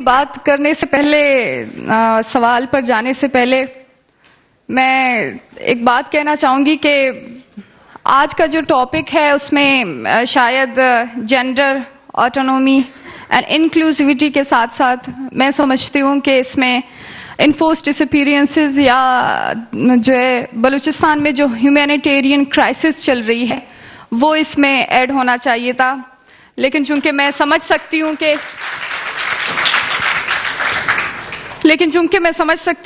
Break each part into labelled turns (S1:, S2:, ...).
S1: بات کرنے سے پہلے سوال پر جانے سے پہلے میں ایک بات کہنا چاہوں گی کہ آج کا جو ٹاپک ہے اس میں شاید جینڈر آٹونومی اینڈ انکلوسیوٹی کے ساتھ ساتھ میں سمجھتی ہوں کہ اس میں انفورسڈ ڈس اپیرینسز یا جو ہے بلوچستان میں جو ہیومینیٹیرین کرائسس چل رہی ہے وہ اس میں ایڈ ہونا چاہیے تھا، لیکن چونکہ میں سمجھ سکتی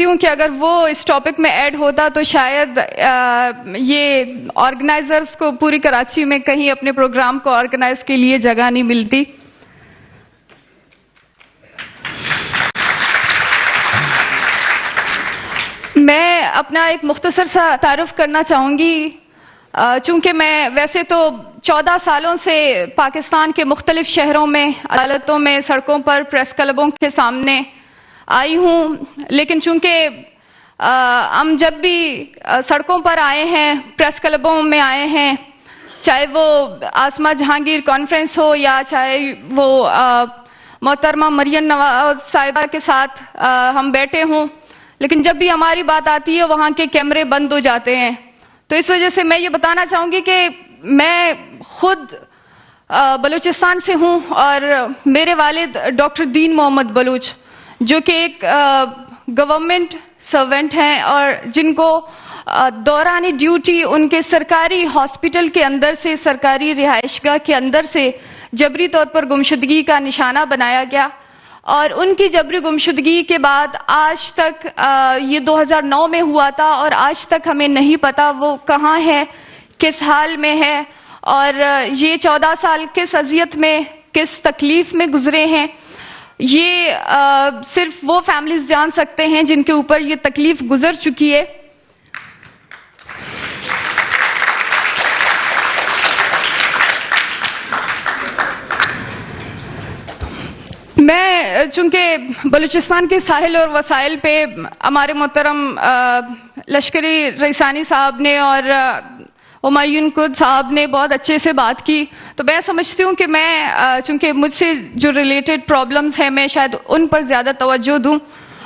S1: ہوں کہ اگر وہ اس ٹاپک میں ایڈ ہوتا تو شاید یہ آرگنائزرز کو پوری کراچی میں کہیں اپنے پروگرام کو آرگنائز کے لیے جگہ نہیں ملتی. میں اپنا ایک مختصر سا تعارف کرنا چاہوں گی. چونکہ میں ویسے تو 14 سالوں سے پاکستان کے مختلف شہروں میں، عدالتوں میں، سڑکوں پر، پریس کلبوں کے سامنے آئی ہوں، لیکن چونکہ ہم جب بھی سڑکوں پر آئے ہیں، پریس کلبوں میں آئے ہیں، چاہے وہ آسمہ جہانگیر کانفرنس ہو یا چاہے وہ محترمہ مریم نواز صاحبہ کے ساتھ ہم بیٹھے ہوں، لیکن جب بھی ہماری بات آتی ہے وہاں کے کیمرے بند ہو جاتے ہیں. تو اس وجہ سے میں یہ بتانا چاہوں گی کہ میں خود بلوچستان سے ہوں اور میرے والد ڈاکٹر دین محمد بلوچ جو کہ ایک گورنمنٹ سرونٹ ہیں اور جن کو دوران ڈیوٹی ان کے سرکاری ہاسپٹل کے اندر سے، سرکاری رہائش گاہ کے اندر سے جبری طور پر گمشدگی کا نشانہ بنایا گیا، اور ان کی جبری گمشدگی کے بعد آج تک یہ 2009 میں ہوا تھا اور آج تک ہمیں نہیں پتا وہ کہاں ہے، کس حال میں ہے، اور یہ 14 سال کس اذیت میں، کس تکلیف میں گزرے ہیں. یہ صرف وہ فیملیز جان سکتے ہیں جن کے اوپر یہ تکلیف گزر چکی ہے. میں چونکہ بلوچستان کے ساحل اور وسائل پہ ہمارے محترم لشکری رئیسانی صاحب نے اور ہمایون قد صاحب نے بہت اچھے سے بات کی، تو میں سمجھتی ہوں کہ میں چونکہ مجھ سے جو ریلیٹڈ پرابلمز ہیں میں شاید ان پر زیادہ توجہ دوں.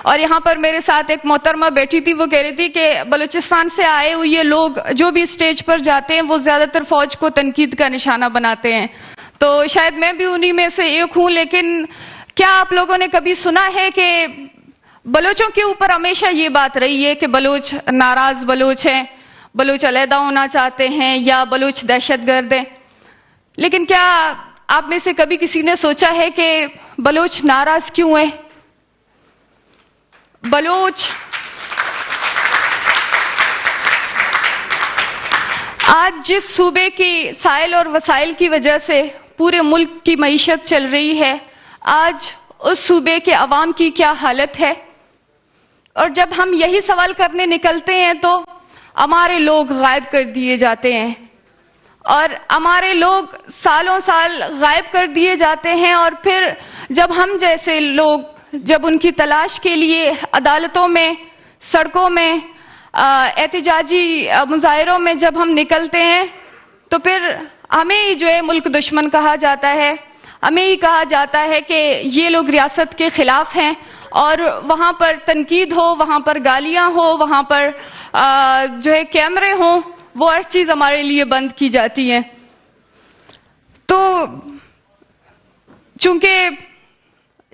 S1: اور یہاں پر میرے ساتھ ایک محترمہ بیٹھی تھی، وہ کہہ رہی تھی کہ بلوچستان سے آئے ہوئے لوگ جو بھی اسٹیج پر جاتے ہیں وہ زیادہ تر فوج کو تنقید کا نشانہ بناتے ہیں. تو شاید میں بھی انہی میں سے ایک ہوں، لیکن کیا آپ لوگوں نے کبھی سنا ہے کہ بلوچوں کے اوپر ہمیشہ یہ بات رہی ہے کہ بلوچ ناراض بلوچ ہیں، بلوچ علیحدہ ہونا چاہتے ہیں یا بلوچ دہشت گرد ہیں؟ لیکن کیا آپ میں سے کبھی کسی نے سوچا ہے کہ بلوچ ناراض کیوں ہیں؟ بلوچ آج جس صوبے کی سائل اور وسائل کی وجہ سے پورے ملک کی معیشت چل رہی ہے، آج اس صوبے کے عوام کی کیا حالت ہے؟ اور جب ہم یہی سوال کرنے نکلتے ہیں تو ہمارے لوگ غائب کر دیے جاتے ہیں، اور ہمارے لوگ سالوں سال غائب کر دیے جاتے ہیں، اور پھر جب ہم جیسے لوگ جب ان کی تلاش کے لیے عدالتوں میں، سڑکوں میں، احتجاجی مظاہروں میں جب ہم نکلتے ہیں تو پھر ہمیں جو ہے ملک دشمن کہا جاتا ہے، ہمیں ہی کہا جاتا ہے کہ یہ لوگ ریاست کے خلاف ہیں، اور وہاں پر تنقید ہو، وہاں پر گالیاں ہو، وہاں پر جو ہے کیمرے ہوں، وہ ہر چیز ہمارے لیے بند کی جاتی ہے. تو چونکہ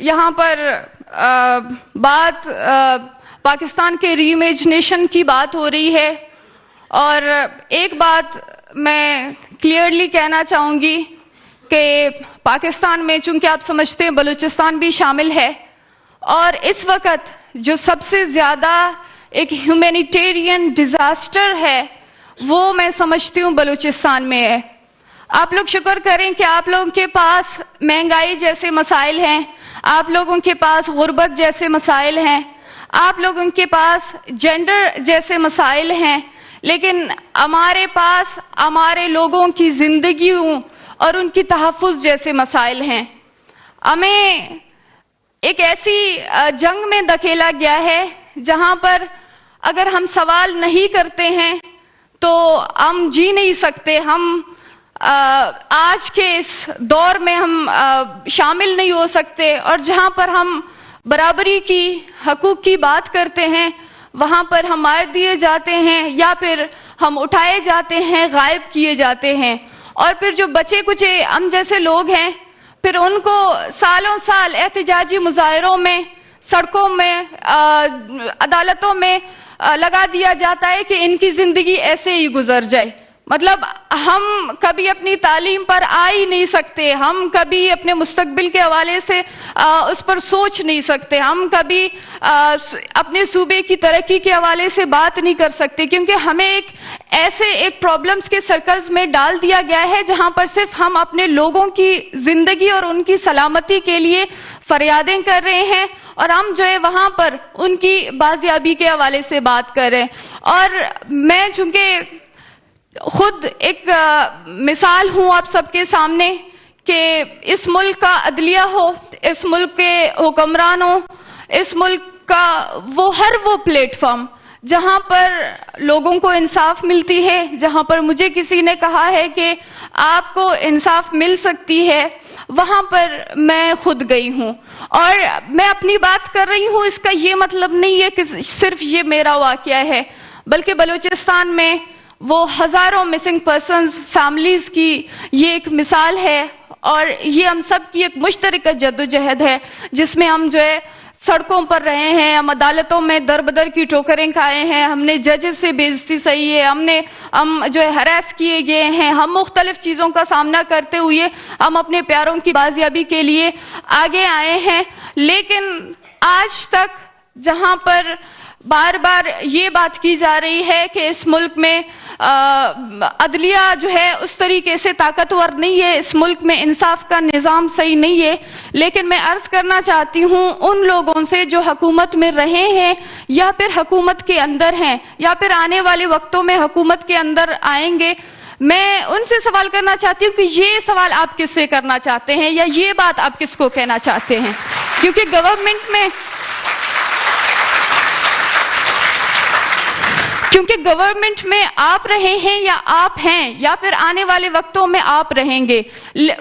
S1: یہاں پر بات پاکستان کے ری امیجنیشن کی بات ہو رہی ہے، اور ایک بات میں کلیئرلی کہنا چاہوں گی کہ پاکستان میں چونکہ آپ سمجھتے ہیں بلوچستان بھی شامل ہے، اور اس وقت جو سب سے زیادہ ایک ہیومینیٹیرین ڈیزاسٹر ہے وہ میں سمجھتی ہوں بلوچستان میں ہے. آپ لوگ شکر کریں کہ آپ لوگوں کے پاس مہنگائی جیسے مسائل ہیں، آپ لوگوں کے پاس غربت جیسے مسائل ہیں، آپ لوگوں کے پاس جینڈر جیسے مسائل ہیں، لیکن ہمارے پاس ہمارے لوگوں کی زندگیوں اور ان کی تحفظ جیسے مسائل ہیں. ہمیں ایک ایسی جنگ میں دھکیلا گیا ہے جہاں پر اگر ہم سوال نہیں کرتے ہیں تو ہم جی نہیں سکتے، ہم آج کے اس دور میں ہم شامل نہیں ہو سکتے، اور جہاں پر ہم برابری کی حقوق کی بات کرتے ہیں وہاں پر ہم مار دیے جاتے ہیں یا پھر ہم اٹھائے جاتے ہیں, غائب کیے جاتے ہیں. اور پھر جو بچے کچے ہم جیسے لوگ ہیں پھر ان کو سالوں سال احتجاجی مظاہروں میں, سڑکوں میں, عدالتوں میں لگا دیا جاتا ہے کہ ان کی زندگی ایسے ہی گزر جائے. مطلب ہم کبھی اپنی تعلیم پر آ ہی نہیں سکتے, ہم کبھی اپنے مستقبل کے حوالے سے اس پر سوچ نہیں سکتے, ہم کبھی اپنے صوبے کی ترقی کے حوالے سے بات نہیں کر سکتے, کیونکہ ہمیں ایک پرابلمز کے سرکلز میں ڈال دیا گیا ہے جہاں پر صرف ہم اپنے لوگوں کی زندگی اور ان کی سلامتی کے لیے فریادیں کر رہے ہیں اور ہم جو ہے وہاں پر ان کی بازیابی کے حوالے سے بات کر رہے ہیں. اور میں چونکہ خود ایک مثال ہوں آپ سب کے سامنے کہ اس ملک کا عدلیہ ہو, اس ملک کے حکمران ہو, اس ملک کا ہر وہ پلیٹ فارم جہاں پر لوگوں کو انصاف ملتی ہے, جہاں پر مجھے کسی نے کہا ہے کہ آپ کو انصاف مل سکتی ہے, وہاں پر میں خود گئی ہوں. اور میں اپنی بات کر رہی ہوں, اس کا یہ مطلب نہیں ہے کہ صرف یہ میرا واقعہ ہے, بلکہ بلوچستان میں وہ ہزاروں مسنگ پرسنز فیملیز کی یہ ایک مثال ہے اور یہ ہم سب کی ایک مشترکہ جدوجہد ہے جس میں ہم جو ہے سڑکوں پر رہے ہیں, ہم عدالتوں میں در بدر کی ٹوکریں کھائے ہیں, ہم نے ججز سے بےعزتی سہی ہے, ہم جو ہے ہراس کیے گئے ہیں, ہم مختلف چیزوں کا سامنا کرتے ہوئے ہم اپنے پیاروں کی بازیابی کے لیے آگے آئے ہیں. لیکن آج تک جہاں پر بار بار یہ بات کی جا رہی ہے کہ اس ملک میں عدلیہ جو ہے اس طریقے سے طاقتور نہیں ہے, اس ملک میں انصاف کا نظام صحیح نہیں ہے, لیکن میں عرض کرنا چاہتی ہوں ان لوگوں سے جو حکومت میں رہے ہیں یا پھر حکومت کے اندر ہیں یا پھر آنے والے وقتوں میں حکومت کے اندر آئیں گے, میں ان سے سوال کرنا چاہتی ہوں کہ یہ سوال آپ کس سے کرنا چاہتے ہیں یا یہ بات آپ کس کو کہنا چاہتے ہیں. کیونکہ گورنمنٹ میں آپ رہے ہیں یا آپ ہیں یا پھر آنے والے وقتوں میں آپ رہیں گے.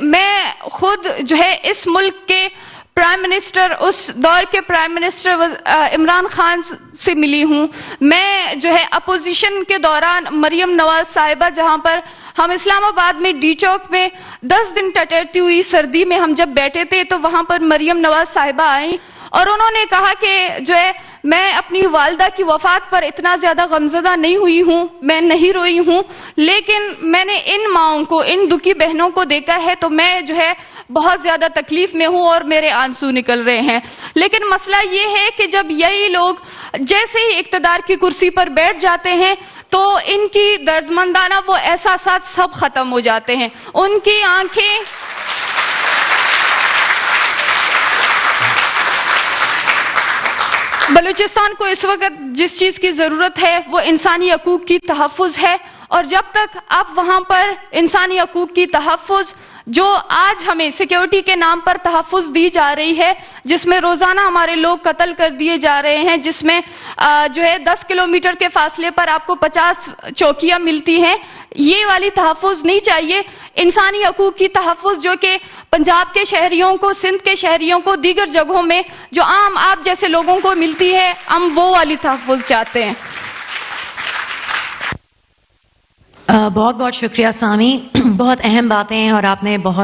S1: میں خود جو ہے اس ملک کے پرائم منسٹر, اس دور کے پرائم منسٹر عمران خان سے ملی ہوں. میں جو ہے اپوزیشن کے دوران مریم نواز صاحبہ, جہاں پر ہم اسلام آباد میں ڈی چوک میں 10 دن ٹٹرتی ہوئی سردی میں ہم جب بیٹھے تھے تو وہاں پر مریم نواز صاحبہ آئیں اور انہوں نے کہا کہ جو ہے میں اپنی والدہ کی وفات پر اتنا زیادہ غمزدہ نہیں ہوئی ہوں, میں نہیں روئی ہوں, لیکن میں نے ان ماؤں کو, ان دکھی بہنوں کو دیکھا ہے تو میں جو ہے بہت زیادہ تکلیف میں ہوں اور میرے آنسو نکل رہے ہیں. لیکن مسئلہ یہ ہے کہ جب یہی لوگ جیسے ہی اقتدار کی کرسی پر بیٹھ جاتے ہیں تو ان کی دردمندانہ وہ احساسات سب ختم ہو جاتے ہیں. ان کی آنکھیں بلوچستان کو اس وقت جس چیز کی ضرورت ہے وہ انسانی حقوق کی تحفظ ہے, اور جب تک آپ وہاں پر انسانی حقوق کی تحفظ جو آج ہمیں سیکیورٹی کے نام پر تحفظ دی جا رہی ہے, جس میں روزانہ ہمارے لوگ قتل کر دیے جا رہے ہیں, جس میں جو ہے 10 کلومیٹر کے فاصلے پر آپ کو 50 چوکیاں ملتی ہیں, یہ والی تحفظ نہیں چاہیے. انسانی حقوق کی تحفظ جو کہ پنجاب کے شہریوں کو, سندھ کے شہریوں کو, دیگر جگہوں میں جو عام آپ جیسے لوگوں کو ملتی ہے, ہم وہ والی تحفظ چاہتے ہیں.
S2: بہت بہت شکریہ سامی, بہت اہم باتیں اور آپ نے بہت